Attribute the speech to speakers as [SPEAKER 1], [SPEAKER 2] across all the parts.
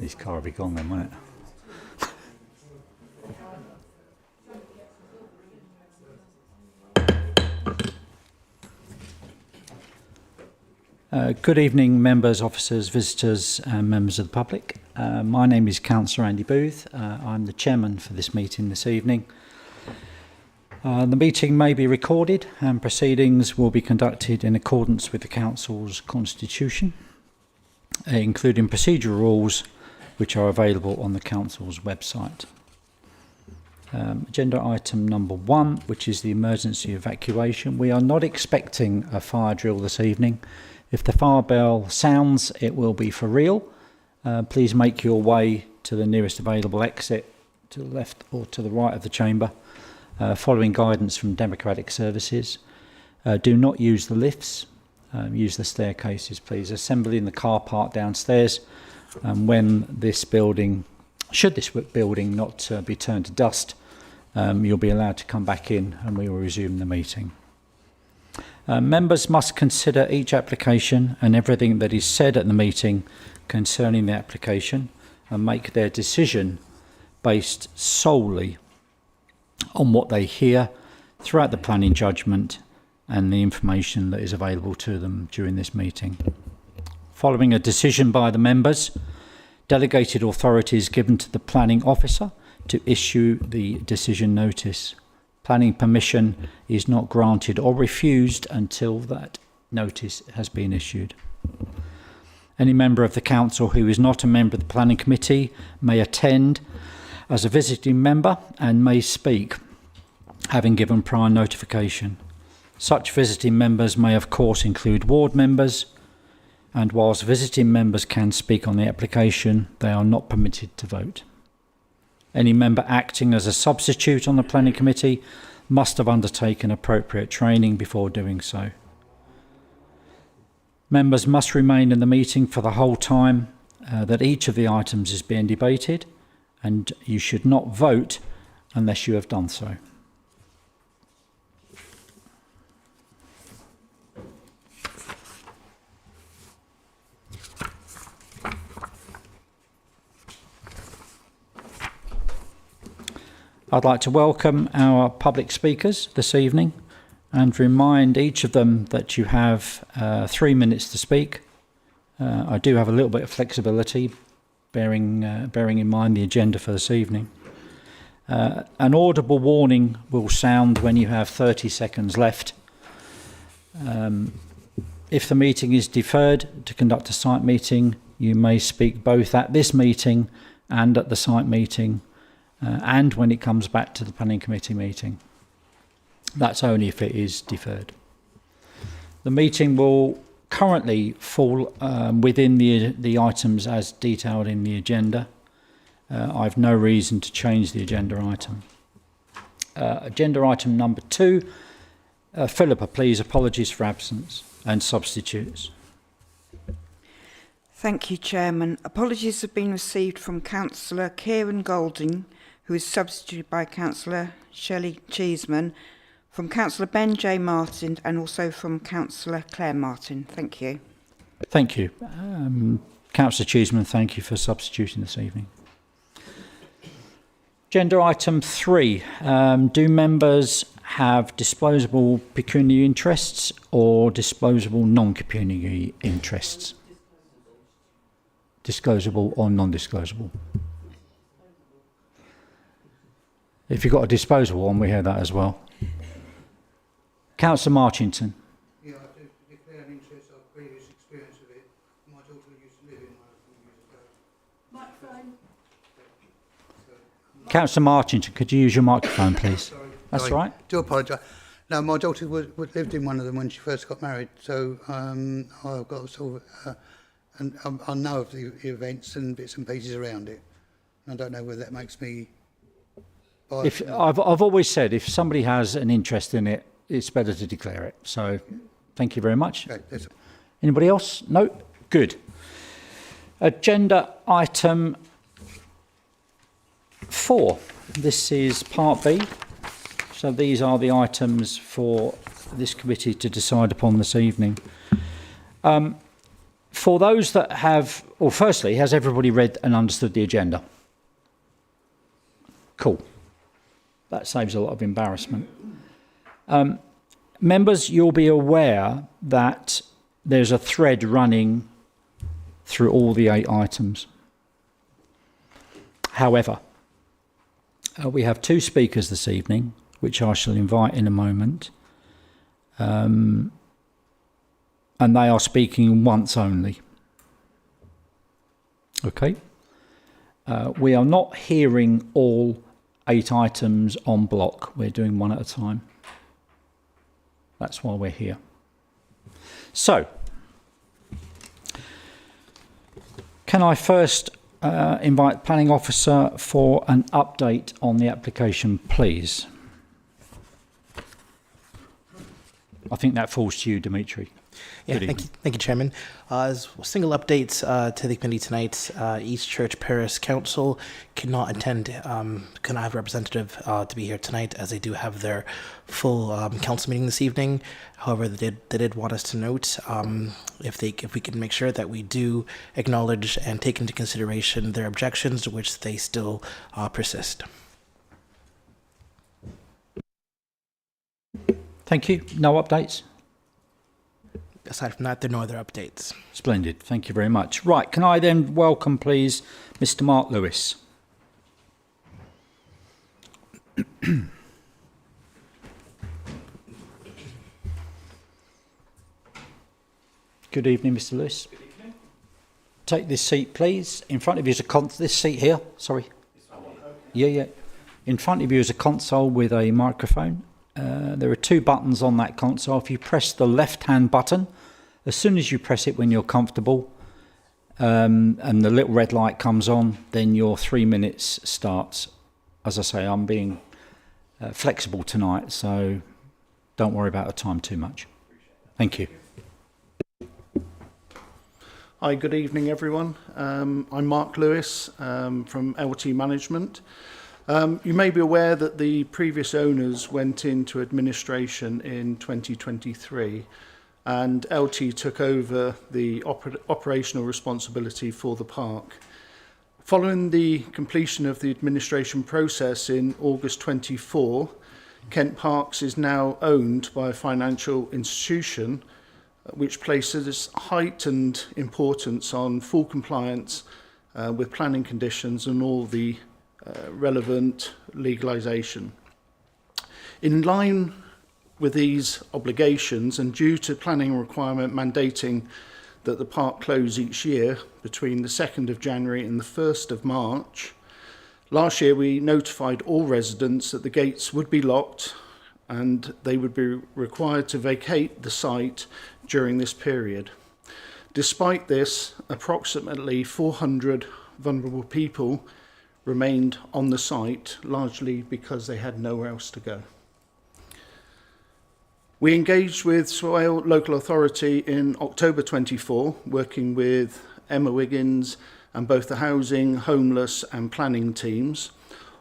[SPEAKER 1] This car will be gone then, won't it? Good evening, members, officers, visitors and members of the public. My name is Councillor Andy Booth. I'm the chairman for this meeting this evening. The meeting may be recorded and proceedings will be conducted in accordance with the Council's constitution, including procedural rules which are available on the Council's website. Agenda item number 1, which is the emergency evacuation. We are not expecting a fire drill this evening. If the fire bell sounds, it will be for real. Please make your way to the nearest available exit to the left or to the right of the chamber, following guidance from Democratic Services. Do not use the lifts, use the staircases, please. Assemble in the car park downstairs. When this building, should this building not be turned to dust, you'll be allowed to come back in and we will resume the meeting. Members must consider each application and everything that is said at the meeting concerning the application and make their decision based solely on what they hear throughout the planning judgment and the information that is available to them during this meeting. Following a decision by the members, delegated authority is given to the planning officer to issue the decision notice. Planning permission is not granted or refused until that notice has been issued. Any member of the council who is not a member of the planning committee may attend as a visiting member and may speak, having given prior notification. Such visiting members may of course include ward members, and whilst visiting members can speak on the application, they are not permitted to vote. Any member acting as a substitute on the planning committee must have undertaken appropriate training before doing so. Members must remain in the meeting for the whole time that each of the items is being debated, and you should not vote unless you have done so. I'd like to welcome our public speakers this evening and remind each of them that you have 3 minutes to speak. I do have a little bit of flexibility, bearing in mind the agenda for this evening. An audible warning will sound when you have 30 seconds left. If the meeting is deferred to conduct a site meeting, you may speak both at this meeting and at the site meeting, and when it comes back to the planning committee meeting. That's only if it is deferred. The meeting will currently fall within the items as detailed in the agenda. I've no reason to change the agenda item. Agenda item number 2. Philippa, please. Apologies for absence and substitutes.
[SPEAKER 2] Thank you, Chairman. Apologies have been received from Councillor Kieran Golding, who is substituted by Councillor Shelley Cheeseman, from Councillor Ben J. Martin, and also from Councillor Claire Martin. Thank you.
[SPEAKER 1] Thank you. Councillor Cheeseman, thank you for substituting this evening. Agenda item 3. Do members have disposable pecuniary interests or disposable non-pecuniary interests? Disclosable or non-disclosable? If you've got a disposable one, we hear that as well. Councillor Marchington.
[SPEAKER 3] Yeah, I do declare an interest of previous experience of it. My daughter used to live in one a few years ago. Microphone.
[SPEAKER 1] Councillor Marchington, could you use your microphone, please?
[SPEAKER 3] Sorry.
[SPEAKER 1] That's
[SPEAKER 3] Sorry.
[SPEAKER 1] all right.
[SPEAKER 3] Do apologise. No, my daughter lived in one of them when she first got married, so I've got sort of, and I know of the events and bits and pieces around it. I don't know whether that makes me.
[SPEAKER 1] I've always said if somebody has an interest in it, it's better to declare it. So, thank you very much.
[SPEAKER 3] Okay,
[SPEAKER 1] Anybody else? No? Good. Agenda item 4. This is part B. So these are the items for this committee to decide upon this evening. For those that have, well, firstly, has everybody read and understood the agenda? Cool. That saves a lot of embarrassment. Members, you'll be aware that there's a thread running through all the 8 items. However, we have 2 speakers this evening, which I shall invite in a moment. And they are speaking once only. Okay? We are not hearing all 8 items en bloc. We're doing one at a time. That's why we're here. So, can I first invite Planning Officer for an update on the application, please? I think that falls to you, Dimitri.
[SPEAKER 4] Yeah, thank you, Chairman. As single updates to the committee tonight, East Church Parish Council could not attend, could not have a representative to be here tonight, as they do have their full council meeting this evening. However, they did want us to note if we can make sure that we do acknowledge and take into consideration their objections, which they still persist.
[SPEAKER 1] Thank you. No updates?
[SPEAKER 4] Aside from that, there are no other updates.
[SPEAKER 1] Splendid. Thank you very much. Right, can I then welcome, please, Mr. Mark Lewis? Good evening, Mr. Lewis. Good evening. Take this seat, please. In front of you is this seat here. Sorry. Yeah. In front of you is a console with a microphone. There are 2 buttons on that console. If you press the left-hand button, as soon as you press it when you're comfortable, and the little red light comes on, then your 3 minutes starts. As I say, I'm being flexible tonight, so don't worry about the time too much. Thank you.
[SPEAKER 5] Hi, good evening, everyone. I'm Mark Lewis from LT Management. You may be aware that the previous owners went into administration in 2023, and LT took over the operational responsibility for the park. Following the completion of the administration process in August 24, Kent Parks is now owned by a financial institution which places heightened importance on full compliance with planning conditions and all the relevant legalisation. In line with these obligations, and due to planning requirement mandating that the park close each year between the 2nd of January and the 1st of March, last year we notified all residents that the gates would be locked and they would be required to vacate the site during this period. Despite this, approximately 400 vulnerable people remained on the site, largely because they had nowhere else to go. We engaged with Swale Local Authority in October 24, working with Emma Wiggins and both the housing, homeless and planning teams.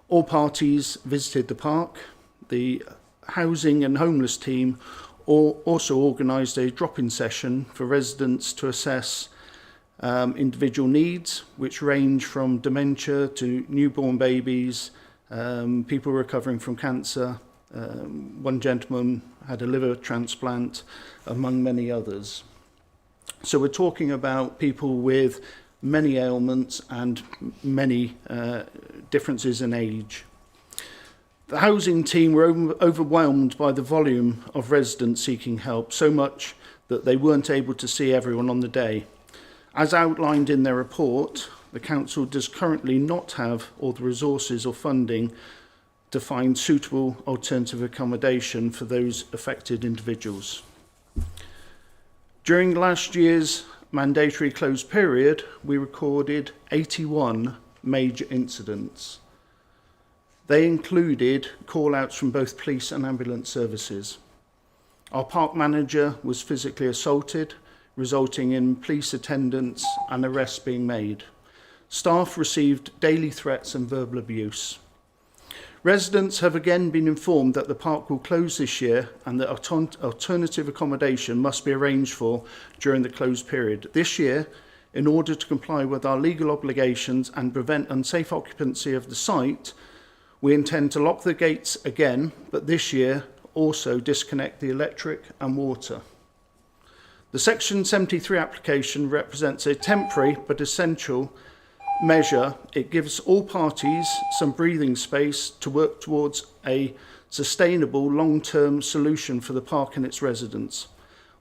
[SPEAKER 5] All parties visited the park. The housing and homeless team also organised a drop-in session for residents to assess individual needs, which range from dementia to newborn babies, people recovering from cancer. One gentleman had a liver transplant, among many others. So we're talking about people with many ailments and many differences in age. The housing team were overwhelmed by the volume of residents seeking help, so much that they weren't able to see everyone on the day. As outlined in their report, the council does currently not have all the resources or funding to find suitable alternative accommodation for those affected individuals. During last year's mandatory closed period, we recorded 81 major incidents. They included call-outs from both police and ambulance services. Our park manager was physically assaulted, resulting in police attendance and arrests being made. Staff received daily threats and verbal abuse. Residents have again been informed that the park will close this year and that alternative accommodation must be arranged for during the closed period. This year, in order to comply with our legal obligations and prevent unsafe occupancy of the site, we intend to lock the gates again, but this year also disconnect the electric and water. The Section 73 application represents a temporary but essential measure. It gives all parties some breathing space to work towards a sustainable long-term solution for the park and its residents,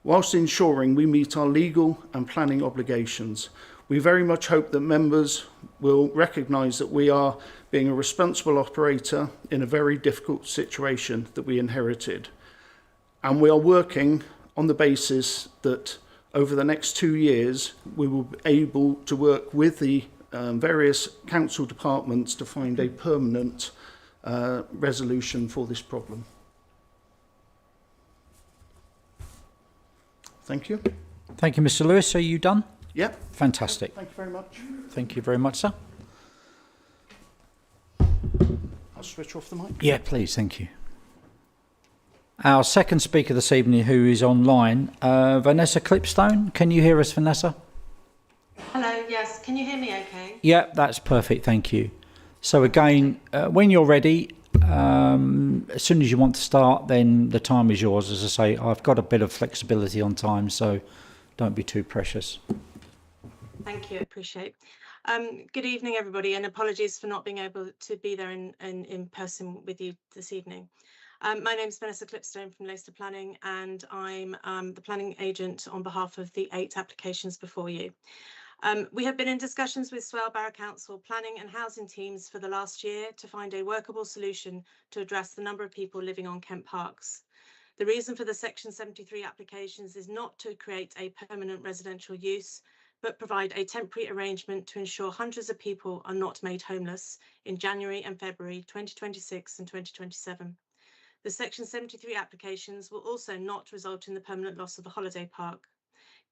[SPEAKER 5] whilst ensuring we meet our legal and planning obligations. We very much hope that members will recognise that we are being a responsible operator in a very difficult situation that we inherited. And we are working on the basis that over the next 2 years, we will be able to work with the various council departments to find a permanent resolution for this problem. Thank you.
[SPEAKER 1] Thank you, Mr. Lewis. Are you done?
[SPEAKER 5] Yep.
[SPEAKER 1] Fantastic.
[SPEAKER 5] Thank you very much.
[SPEAKER 1] Thank you very much, sir.
[SPEAKER 5] I'll switch off the mic.
[SPEAKER 1] Yeah, please. Thank you. Our second speaker this evening, who is online, Vanessa Clipstone. Can you hear us, Vanessa?
[SPEAKER 6] Hello, yes. Can you hear me okay?
[SPEAKER 1] Yeah, that's perfect. Thank you. So again, when you're ready, as soon as you want to start, then the time is yours. As I say, I've got a bit of flexibility on time, so don't be too precious.
[SPEAKER 6] Thank you, appreciate. Good evening, everybody, and apologies for not being able to be there in person with you this evening. My name is Vanessa Clipstone from Leicester Planning, and I'm the planning agent on behalf of the 8 applications before you. We have been in discussions with Swale Borough Council planning and housing teams for the last year to find a workable solution to address the number of people living on Kent Parks. The reason for the Section 73 applications is not to create a permanent residential use, but provide a temporary arrangement to ensure hundreds of people are not made homeless in January and February 2026 and 2027. The Section 73 applications will also not result in the permanent loss of the holiday park.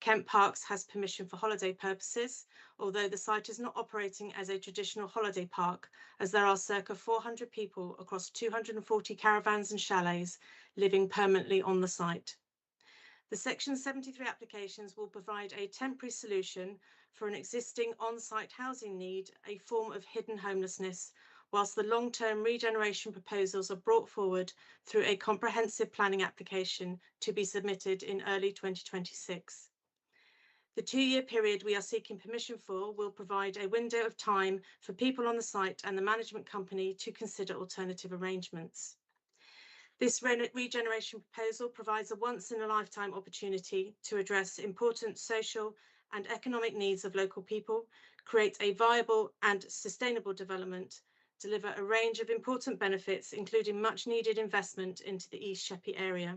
[SPEAKER 6] Kent Parks has permission for holiday purposes, although the site is not operating as a traditional holiday park, as there are circa 400 people across 240 caravans and chalets living permanently on the site. The Section 73 applications will provide a temporary solution for an existing on-site housing need, a form of hidden homelessness, whilst the long-term regeneration proposals are brought forward through a comprehensive planning application to be submitted in early 2026. The 2-year period we are seeking permission for will provide a window of time for people on the site and the management company to consider alternative arrangements. This regeneration proposal provides a once-in-a-lifetime opportunity to address important social and economic needs of local people, create a viable and sustainable development, deliver a range of important benefits, including much-needed investment into the East Sheppey area.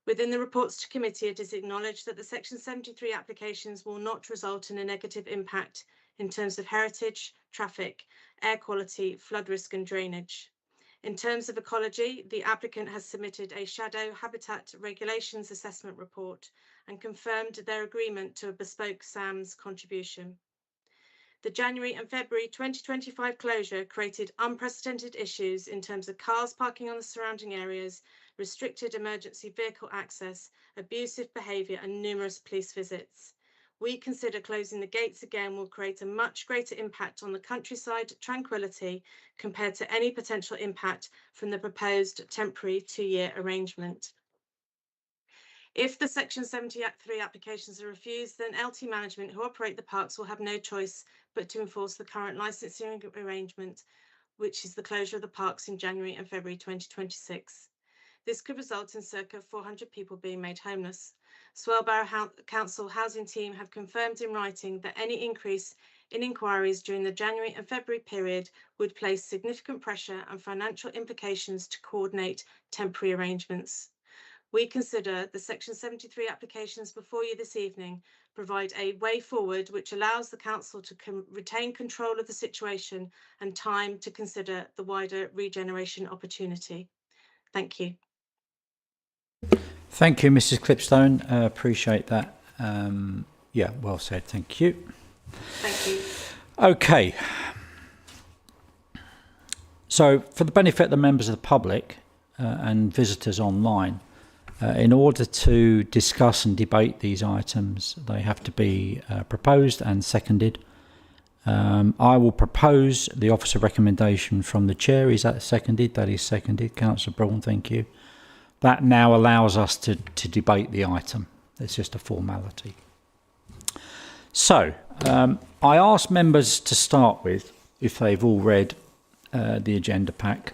[SPEAKER 6] Within the reports to committee, it is acknowledged that the Section 73 applications will not result in a negative impact in terms of heritage, traffic, air quality, flood risk and drainage. In terms of ecology, the applicant has submitted a shadow habitat regulations assessment report and confirmed their agreement to a bespoke SAMS contribution. The January and February 2025 closure created unprecedented issues in terms of cars parking on the surrounding areas, restricted emergency vehicle access, abusive behaviour and numerous police visits. We consider closing the gates again will create a much greater impact on the countryside tranquility compared to any potential impact from the proposed temporary 2-year arrangement. If the Section 73 applications are refused, then LT Management, who operate the parks, will have no choice but to enforce the current licensing arrangement, which is the closure of the parks in January and February 2026. This could result in circa 400 people being made homeless. Swale Borough Council housing team have confirmed in writing that any increase in inquiries during the January and February period would place significant pressure and financial implications to coordinate temporary arrangements. We consider the Section 73 applications before you this evening provide a way forward which allows the Council to retain control of the situation and time to consider the wider regeneration opportunity. Thank you.
[SPEAKER 1] Thank you, Mrs. Clipstone. Appreciate that. Yeah, well said. Thank you.
[SPEAKER 6] Thank you.
[SPEAKER 1] Okay. So for the benefit of the members of the public and visitors online, in order to discuss and debate these items, they have to be proposed and seconded. I will propose the officer recommendation from the chair. Is that seconded? That is seconded. Councillor Braun, thank you. That now allows us to debate the item. It's just a formality. So, I asked members to start with, if they've all read the agenda pack.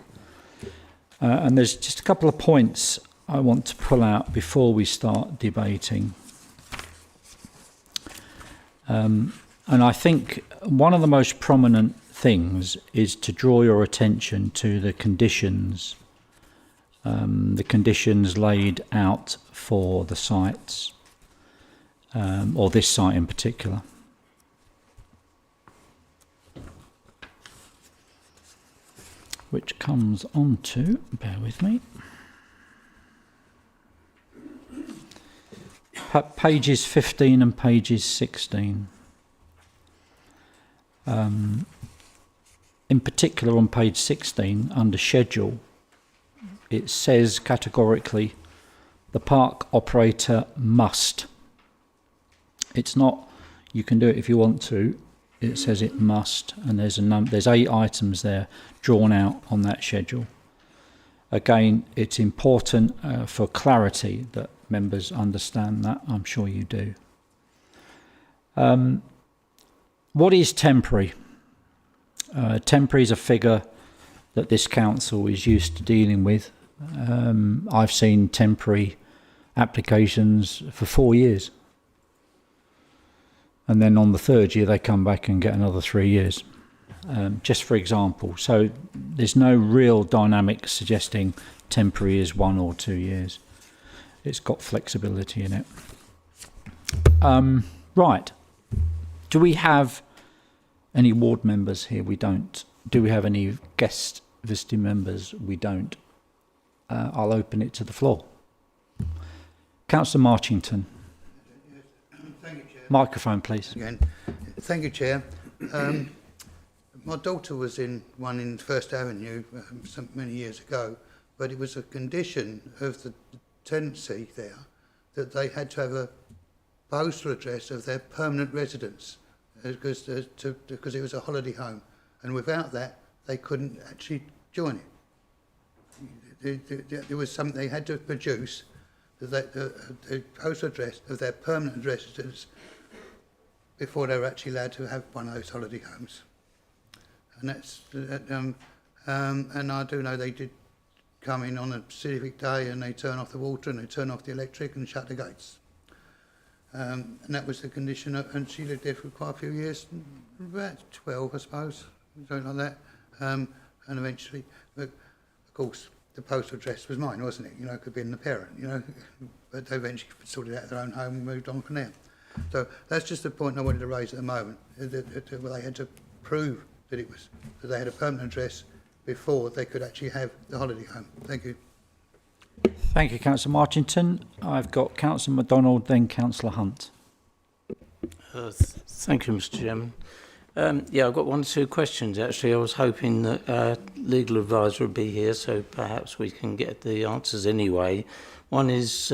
[SPEAKER 1] And there's just a couple of points I want to pull out before we start debating. And I think one of the most prominent things is to draw your attention to the conditions laid out for the sites, or this site in particular. Which comes on to, bear with me, pages 15 and pages 16. In particular on page 16, under schedule, it says categorically, the park operator must. It's not, you can do it if you want to. It says it must, and there's 8 items there drawn out on that schedule. Again, it's important for clarity that members understand that. I'm sure you do. What is temporary? Temporary is a figure that this council is used to dealing with. I've seen temporary applications for 4 years. And then on the 3rd year, they come back and get another 3 years. Just for example. So there's no real dynamic suggesting temporary is 1 or 2 years. It's got flexibility in it. Right. Do we have any ward members here? We don't. Do we have any guest visiting members? We don't. I'll open it to the floor. Councillor Marchington.
[SPEAKER 3] Thank you, Chair.
[SPEAKER 1] Microphone, please.
[SPEAKER 3] Again. Thank you, Chair. My daughter was in one in First Avenue many years ago, but it was a condition of the tenancy there that they had to have a postal address of their permanent residence because it was a holiday home, and without that they couldn't actually join it. There was something they had to produce, the postal address of their permanent residence before they were actually allowed to have one of those holiday homes. And and I do know they did come in on a specific day and they turn off the water and they turn off the electric and shut the gates. And that was the condition, and she lived there for quite a few years, about 12 I suppose, something like that. And eventually, but of course, the postal address was mine, wasn't it? You know, it could be in the parent, you know, but they eventually sorted out their own home and moved on from there. So that's just the point I wanted to raise at the moment, that they had to prove that they had a permanent address before they could actually have the holiday home. Thank you.
[SPEAKER 1] Thank you, Councillor Marchington. I've got Councillor MacDonald, then Councillor Hunt.
[SPEAKER 7] Thank you, Mr. Chairman. Yeah, I've got 1 or 2 questions, actually. I was hoping that our legal advisor would be here, so perhaps we can get the answers anyway. One is,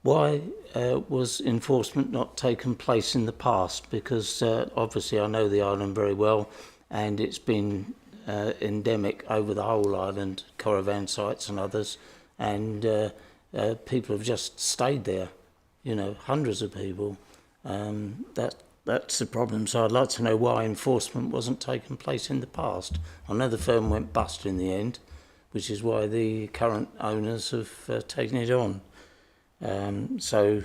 [SPEAKER 7] why was enforcement not taken place in the past? Because obviously I know the island very well, and it's been endemic over the whole island, caravan sites and others, and people have just stayed there, you know, hundreds of people. That's the problem. So I'd like to know why enforcement wasn't taking place in the past. I know the firm went bust in the end, which is why the current owners have taken it on. So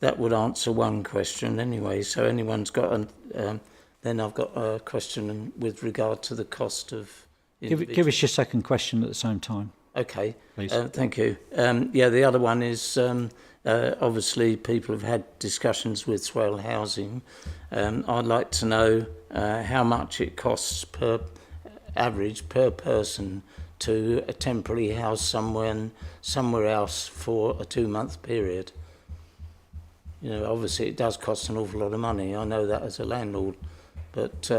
[SPEAKER 7] that would answer one question anyway. So anyone's got then I've got a question with regard to the cost of...
[SPEAKER 1] Give us your second question at the same time.
[SPEAKER 7] Okay,
[SPEAKER 1] please.
[SPEAKER 7] Thank you. Yeah, the other one is obviously people have had discussions with Swale Housing. I'd like to know how much it costs per person to temporarily house someone somewhere else for a 2-month period. You know, obviously it does cost an awful lot of money. I know that as a landlord, but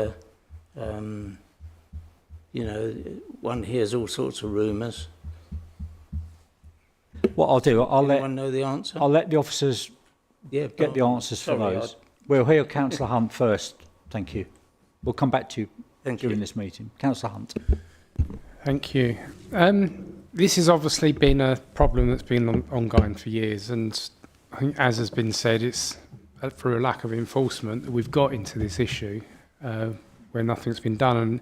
[SPEAKER 7] you know, one hears all sorts of rumours.
[SPEAKER 1] What I'll do,
[SPEAKER 7] Anyone know the answer?
[SPEAKER 1] I'll let the officers
[SPEAKER 7] Yeah,
[SPEAKER 1] get the answers for
[SPEAKER 7] sorry,
[SPEAKER 1] those. We'll hear Councillor Hunt first. Thank you. We'll come back to you during this meeting. Councillor Hunt.
[SPEAKER 8] Thank you. This has obviously been a problem that's been ongoing for years, and I think, as has been said, it's through a lack of enforcement that we've got into this issue where nothing's been done. And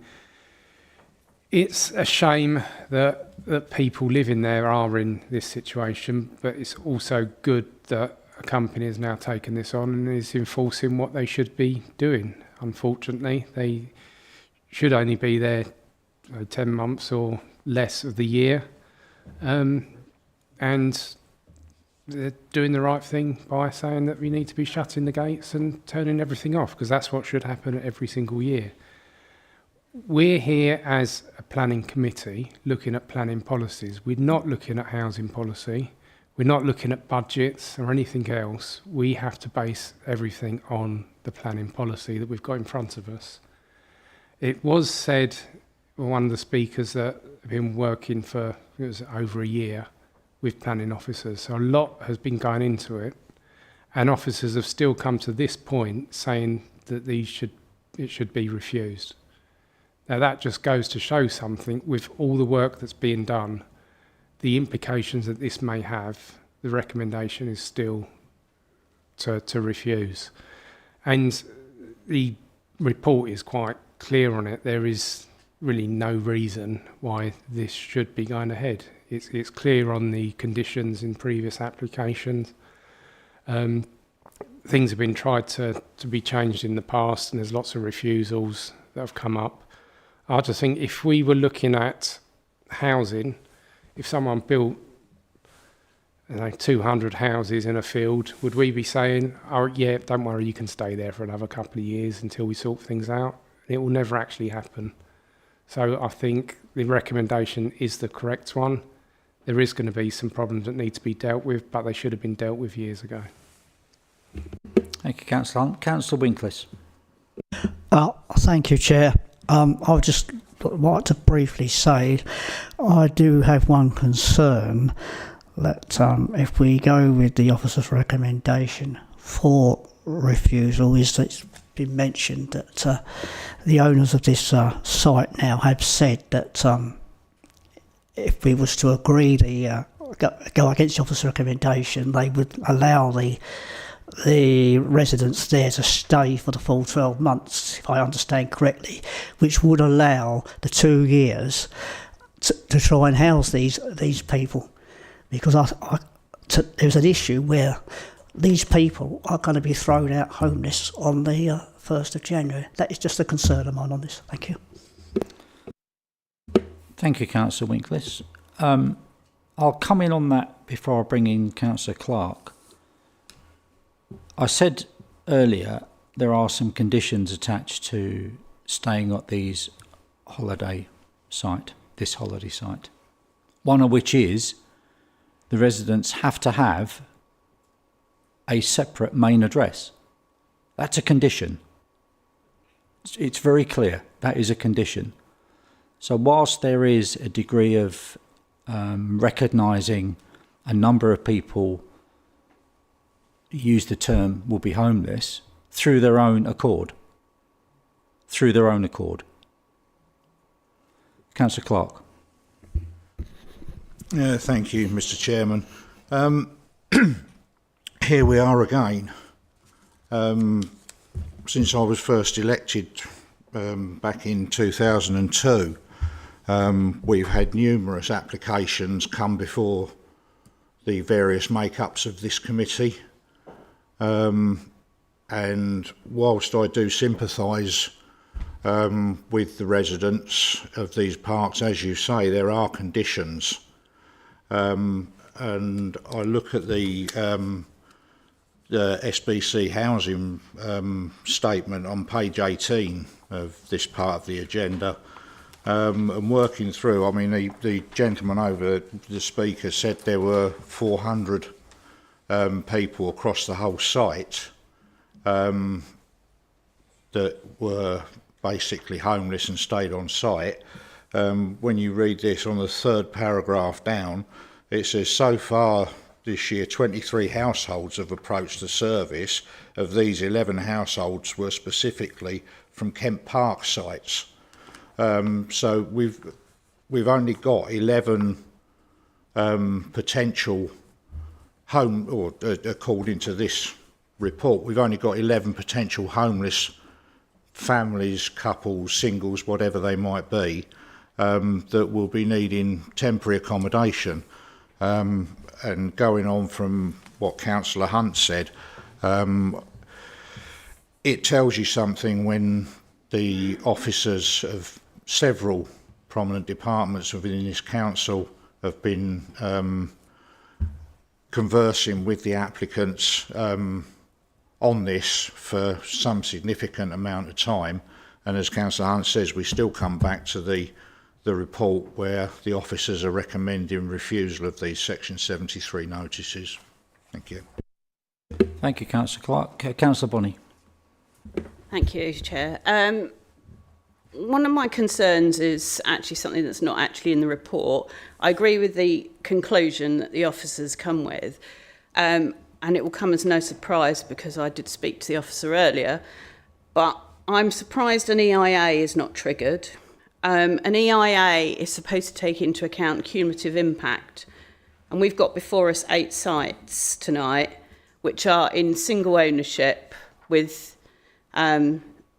[SPEAKER 8] it's a shame that people living there are in this situation, but it's also good that a company has now taken this on and is enforcing what they should be doing. Unfortunately, they should only be there 10 months or less of the year, and they're doing the right thing by saying that we need to be shutting the gates and turning everything off, because that's what should happen every single year. We're here as a planning committee looking at planning policies. We're not looking at housing policy. We're not looking at budgets or anything else. We have to base everything on the planning policy that we've got in front of us. It was said, one of the speakers, that have been working for, it was over a year with planning officers. So a lot has been going into it, and officers have still come to this point saying that it should be refused. Now that just goes to show something. With all the work that's being done, the implications that this may have, the recommendation is still to refuse. And the report is quite clear on it. There is really no reason why this should be going ahead. It's clear on the conditions in previous applications. Things have been tried to be changed in the past, and there's lots of refusals that have come up. I just think if we were looking at housing, if someone built 200 houses in a field, would we be saying, oh yeah, don't worry, you can stay there for another couple of years until we sort things out? It will never actually happen. So I think the recommendation is the correct one. There is going to be some problems that need to be dealt with, but they should have been dealt with years ago.
[SPEAKER 1] Thank you, Councillor Hunt. Councillor Winkles.
[SPEAKER 9] Thank you, Chair. I would just like to briefly say I do have one concern, that if we go with the officer's recommendation for refusal, is that it's been mentioned that the owners of this site now have said that if we was to agree go against the officer's recommendation, they would allow the residents there to stay for the full 12 months, if I understand correctly, which would allow the 2 years to try and house these people. Because there's an issue where these people are going to be thrown out homeless on the 1st of January. That is just a concern of mine on this. Thank you.
[SPEAKER 1] Thank you, Councillor Winkles. I'll come in on that before I bring in Councillor Clark. I said earlier there are some conditions attached to staying at this holiday site, one of which is the residents have to have a separate main address. That's a condition. It's very clear, that is a condition. So whilst there is a degree of recognising a number of people use the term will be homeless through their own accord. Councillor Clark.
[SPEAKER 10] Thank you, Mr. Chairman. Here we are again. Since I was first elected back in 2002, we've had numerous applications come before the various make-ups of this committee. And whilst I do sympathise with the residents of these parks, as you say, there are conditions. And I look at the SBC housing statement on page 18 of this part of the agenda, and working through, I mean, the gentleman over the speaker said there were 400 people across the whole site that were basically homeless and stayed on site. when you read this on the third paragraph down, it says, so far this year 23 households have approached the service. Of these, 11 households were specifically from Kent Park sites. So we've only got 11 potential home, or according to this report, we've only got 11 potential homeless families, couples, singles, whatever they might be, that will be needing temporary accommodation. And going on from what Councillor Hunt said, it tells you something when the officers of several prominent departments within this council have been conversing with the applicants on this for some significant amount of time, and as Councillor Hunt says, we still come back to the report where the officers are recommending refusal of these Section 73 notices. Thank you.
[SPEAKER 1] Thank you, Councillor Clark. Councillor Bonney.
[SPEAKER 11] Thank you, Chair. One of my concerns is actually something that's not actually in the report. I agree with the conclusion that the officers come with, and it will come as no surprise because I did speak to the officer earlier, but I'm surprised an EIA is not triggered. An EIA is supposed to take into account cumulative impact, and we've got before us 8 sites tonight which are in single ownership with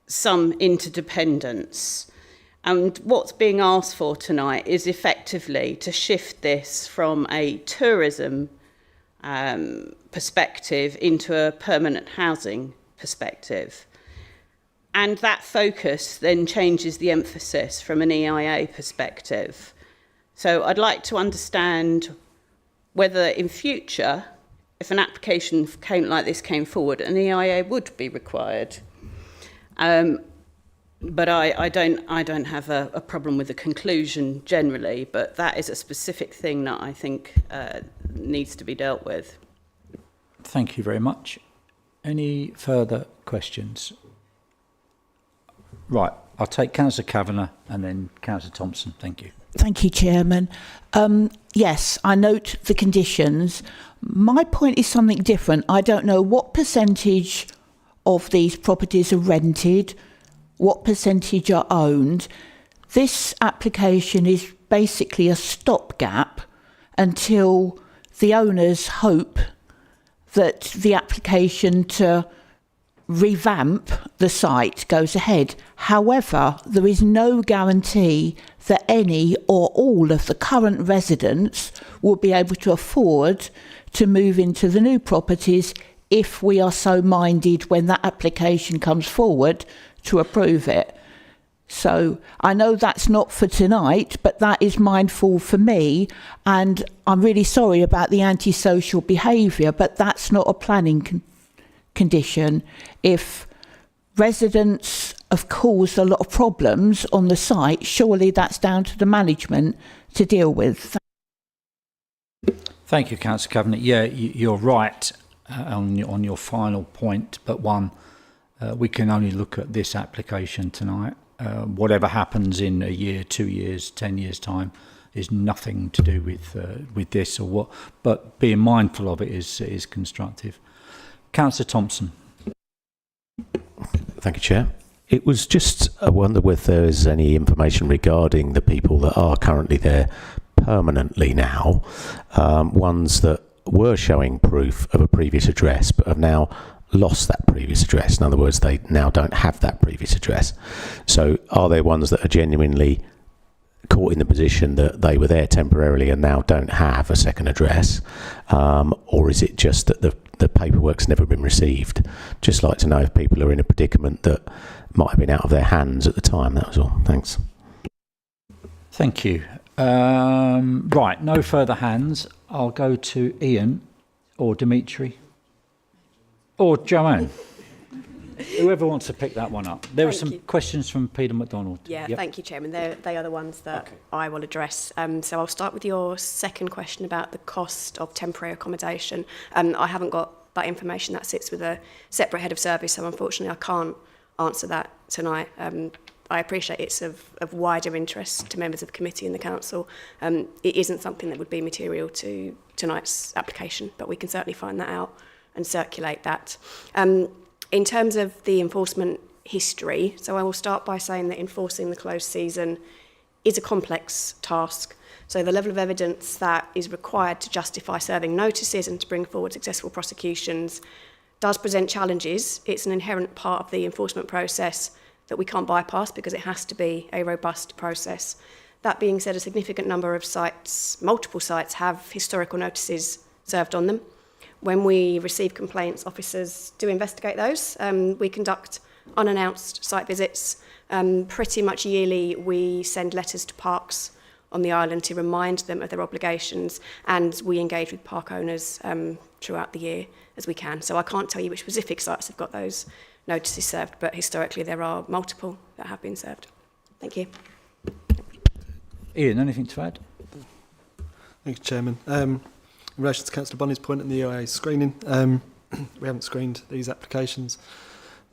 [SPEAKER 11] some interdependence. And what's being asked for tonight is effectively to shift this from a tourism perspective into a permanent housing perspective. And that focus then changes the emphasis from an EIA perspective. So I'd like to understand whether in future, if an application like this came forward, an EIA would be required. But I don't have a problem with the conclusion generally, but that is a specific thing that I think needs to be dealt with.
[SPEAKER 1] Thank you very much. Any further questions? Right, I'll take Councillor Kavanagh and then Councillor Thompson. Thank you.
[SPEAKER 12] Thank you, Chairman. Yes, I note the conditions. My point is something different. I don't know what percentage of these properties are rented, what percentage are owned. This application is basically a stopgap until the owners hope that the application to revamp the site goes ahead. However, there is no guarantee that any or all of the current residents will be able to afford to move into the new properties if we are so minded when that application comes forward to approve it. So I know that's not for tonight, but that is mindful for me, and I'm really sorry about the antisocial behaviour, but that's not a planning condition. If residents have caused a lot of problems on the site, surely that's down to the management to deal with.
[SPEAKER 1] Thank you, Councillor Kavanagh. Yeah, you're right on your final point, but we can only look at this application tonight. Whatever happens in a year, 2 years, 10 years' time is nothing to do with this or what. But being mindful of it is constructive. Councillor Thompson.
[SPEAKER 13] Thank you, Chair. It was just, I wonder whether there is any information regarding the people that are currently there permanently now, ones that were showing proof of a previous address but have now lost that previous address. In other words, they now don't have that previous address. So are there ones that are genuinely caught in the position that they were there temporarily and now don't have a second address? Or is it just that the paperwork's never been received? Just like to know if people are in a predicament that might have been out of their hands at the time. That was all. Thanks.
[SPEAKER 1] Thank you. Right, no further hands. I'll go to Ian or Dimitri or Joanne. Whoever wants to pick that one up. There were some questions from Peter McDonald.
[SPEAKER 14] Yeah,
[SPEAKER 1] yep.
[SPEAKER 14] Thank you, Chairman. They are the ones that I will address. So I'll start with your second question about the cost of temporary accommodation. I haven't got that information. That sits with a separate head of service, so unfortunately I can't answer that tonight. I appreciate it's of wider interest to members of the committee and the council. It isn't something that would be material to tonight's application, but we can certainly find that out and circulate that. In terms of the enforcement history, so I will start by saying that enforcing the closed season is a complex task. So the level of evidence that is required to justify serving notices and to bring forward successful prosecutions does present challenges. It's an inherent part of the enforcement process that we can't bypass because it has to be a robust process. That being said, a significant number of sites, multiple sites, have historical notices served on them. When we receive complaints, officers do investigate those. We conduct unannounced site visits. Pretty much yearly, we send letters to parks on the island to remind them of their obligations, and we engage with park owners throughout the year as we can. So I can't tell you which specific sites have got those notices served, but historically there are multiple that have been served. Thank you.
[SPEAKER 1] Ian, anything to add?
[SPEAKER 15] Thank you, Chairman. In relation to Councillor Bonney's point on the EIA screening, we haven't screened these applications.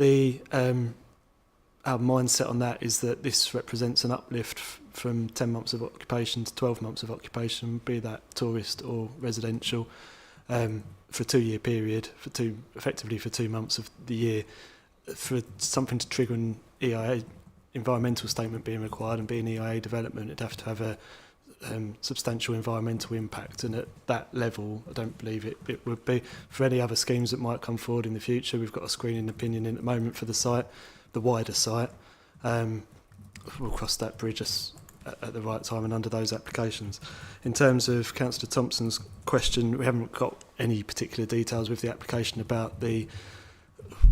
[SPEAKER 15] Our mindset on that is that this represents an uplift from 10 months of occupation to 12 months of occupation, be that tourist or residential, for a 2-year period, effectively for 2 months of the year. For something to trigger an EIA environmental statement being required and being EIA development, it'd have to have a substantial environmental impact, and at that level I don't believe it would be. For any other schemes that might come forward in the future, we've got a screening opinion in at the moment for the site, the wider site. We'll cross that bridge at the right time and under those applications. In terms of Councillor Thompson's question, we haven't got any particular details with the application about the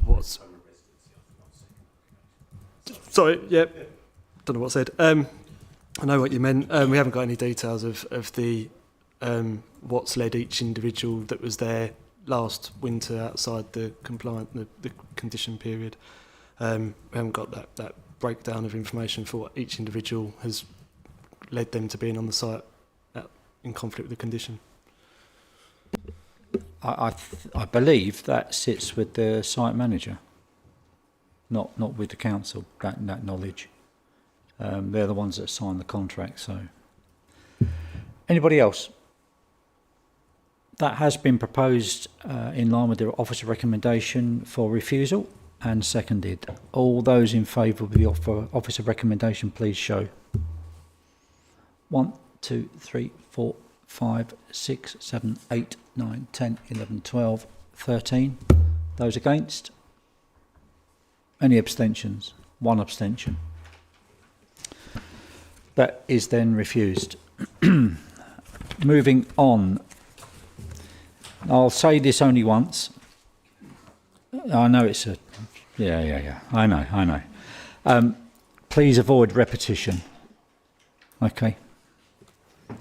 [SPEAKER 15] what's sorry, yeah, don't know what I said. I know what you meant. We haven't got any details of the what's led each individual that was there last winter outside the the condition period. We haven't got that breakdown of information for what each individual has led them to being on the site in conflict with the condition.
[SPEAKER 1] I believe that sits with the site manager, not with the council, that knowledge. They're the ones that sign the contract. So, anybody else? That has been proposed in line with the officer recommendation for refusal and seconded. All those in favour of the officer recommendation, please show. 1, 2, 3, 4, 5, 6, 7, 8, 9, 10, 11, 12, 13. Those against? Any abstentions? 1 abstention. That is then refused. Moving on. I'll say this only once. I know it's a... Yeah. I know. Please avoid repetition. Okay.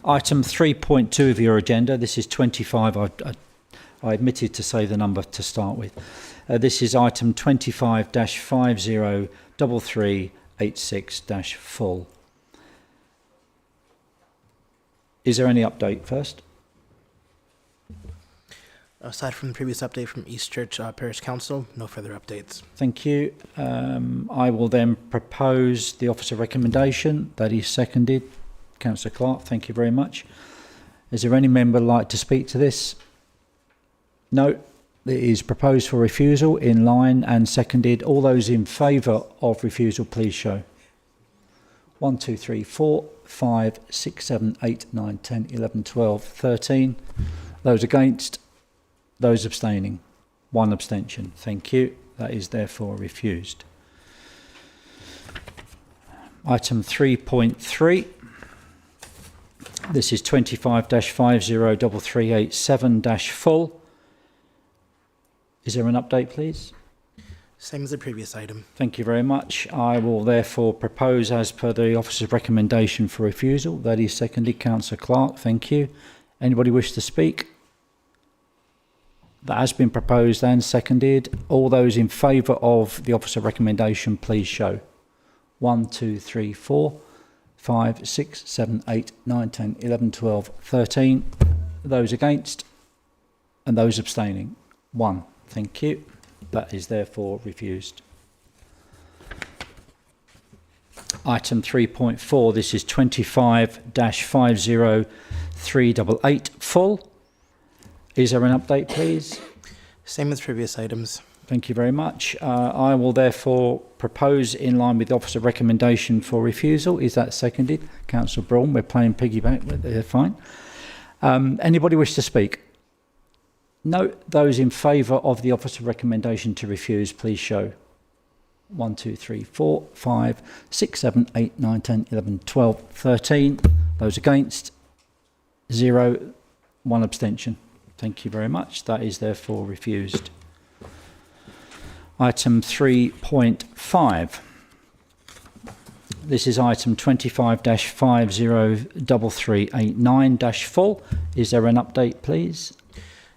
[SPEAKER 1] Item 3.2 of your agenda. This is 25. I omitted to say the number to start with. This is item 25-503386-full. Is there any update first?
[SPEAKER 4] Aside from the previous update from East Church Parish Council, no further updates.
[SPEAKER 1] Thank you. I will then propose the officer recommendation. That is seconded. Councillor Clark, thank you very much. Is there any member like to speak to this? No. It is proposed for refusal, in line and seconded. All those in favour of refusal, please show. 1, 2, 3, 4, 5, 6, 7, 8, 9, 10, 11, 12, 13. Those against? Those abstaining? 1 abstention. Thank you. That is therefore refused. Item 3.3. This is 25-503387-full. Is there an update, please?
[SPEAKER 4] Same as the previous item.
[SPEAKER 1] Thank you very much. I will therefore propose as per the officer's recommendation for refusal. That is seconded. Councillor Clark, thank you. Anybody wish to speak? That has been proposed and seconded. All those in favour of the officer recommendation, please show. 1, 2, 3, 4, 5, 6, 7, 8, 9, 10, 11, 12, 13. Those against? And those abstaining? 1. Thank you. That is therefore refused. Item 3.4, this is 25-50388 full. Is there an update, please?
[SPEAKER 4] Same as previous items.
[SPEAKER 1] Thank you very much. I will therefore propose in line with the officer recommendation for refusal. Is that seconded? Councillor Braun, we're playing piggyback, but they're fine. Anybody wish to speak? No. Those in favour of the officer recommendation to refuse, please show. 1, 2, 3, 4, 5, 6, 7, 8, 9, 10, 11, 12, 13. Those against? 0. 1 abstention. Thank you very much. That is therefore refused. Item 3.5. This is item 25-503389-full. Is there an update, please?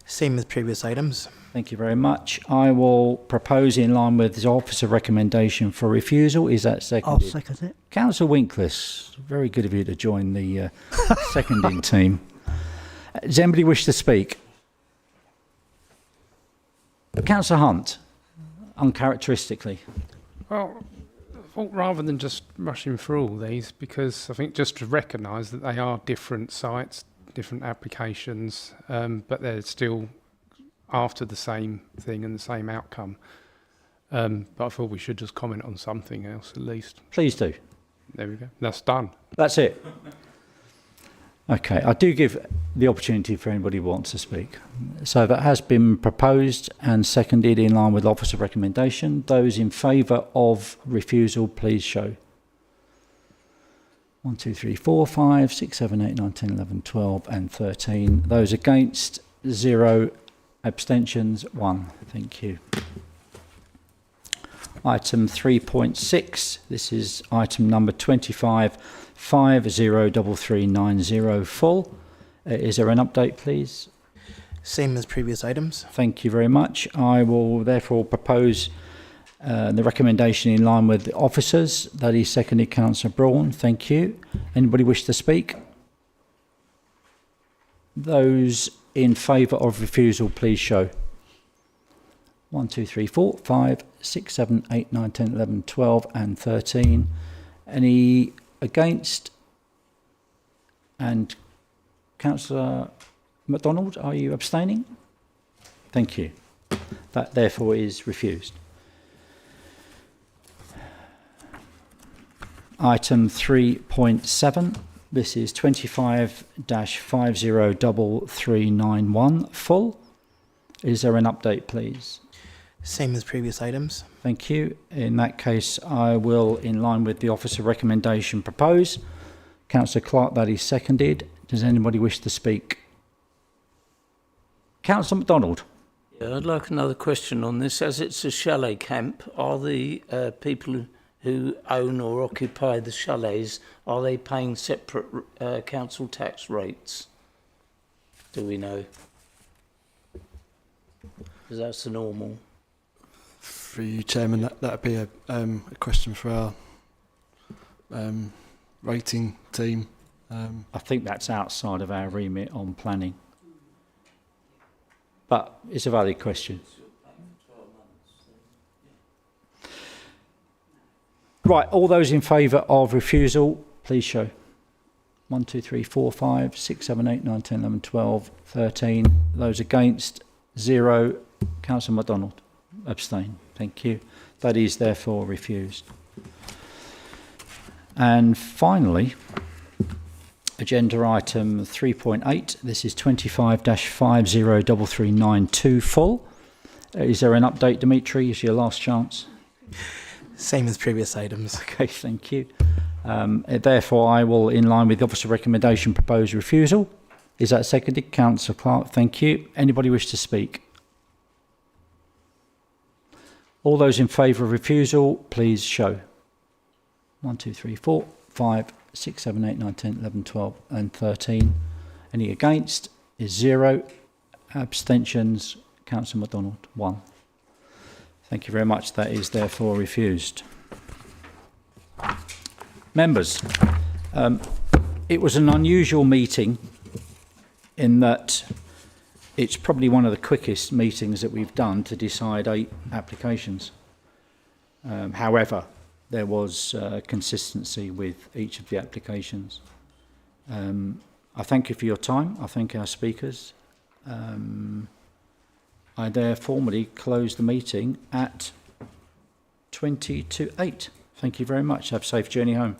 [SPEAKER 4] Same as previous items.
[SPEAKER 1] Thank you very much. I will propose in line with the officer recommendation for refusal. Is that seconded?
[SPEAKER 9] I'll second it.
[SPEAKER 1] Councillor Winklis, very good of you to join the seconding team. Does anybody wish to speak? Councillor Hunt, uncharacteristically.
[SPEAKER 8] Well, I thought rather than just rushing through all these, because I think just to recognise that they are different sites, different applications, but they're still after the same thing and the same outcome. But I thought we should just comment on something else at least.
[SPEAKER 1] Please do.
[SPEAKER 8] There we go. That's done.
[SPEAKER 1] That's it. Okay, I do give the opportunity for anybody who wants to speak. So that has been proposed and seconded in line with officer recommendation. Those in favour of refusal, please show. 1, 2, 3, 4, 5, 6, 7, 8, 9, 10, 11, 12 and 13. Those against? 0. Abstentions? 1. Thank you. Item 3.6. This is item number 25-503390 full. Is there an update, please?
[SPEAKER 4] Same as previous items.
[SPEAKER 1] Thank you very much. I will therefore propose the recommendation in line with the officers. That is seconded, Councillor Braun. Thank you. Anybody wish to speak? Those in favour of refusal, please show. 1, 2, 3, 4, 5, 6, 7, 8, 9, 10, 11, 12 and 13. Any against? And Councillor MacDonald, are you abstaining? Thank you. That therefore is refused. Item 3.7. This is 25-503391 full. Is there an update, please?
[SPEAKER 4] Same as previous items.
[SPEAKER 1] Thank you. In that case, I will, in line with the officer recommendation, propose. Councillor Clark, that is seconded. Does anybody wish to speak? Councillor MacDonald.
[SPEAKER 7] Yeah, I'd like another question on this. As it's a chalet camp, are the people who own or occupy the chalets, are they paying separate council tax rates? Do we know? Because that's the normal.
[SPEAKER 15] For you, Chairman, that'd be a question for our rating team.
[SPEAKER 1] I think that's outside of our remit on planning. But it's a valid question. Right, all those in favour of refusal, please show. 1, 2, 3, 4, 5, 6, 7, 8, 9, 10, 11, 12, 13. Those against? 0. Councillor MacDonald, abstain. Thank you. That is therefore refused. And finally, agenda item 3.8. This is 25-503392 full. Is there an update, Dimitri? Is your last chance?
[SPEAKER 4] Same as previous items.
[SPEAKER 1] Okay, thank you. Therefore, I will, in line with the officer recommendation, propose refusal. Is that seconded? Councillor Clark, thank you. Anybody wish to speak? All those in favour of refusal, please show. 1, 2, 3, 4, 5, 6, 7, 8, 9, 10, 11, 12 and 13. Any against? Is 0. Abstentions? Councillor MacDonald, 1. Thank you very much. That is therefore refused. Members, it was an unusual meeting in that it's probably one of the quickest meetings that we've done to decide 8 applications. However, there was consistency with each of the applications. I thank you for your time. I thank our speakers. I there formally close the meeting at 20 to 8. Thank you very much. Have a safe journey home.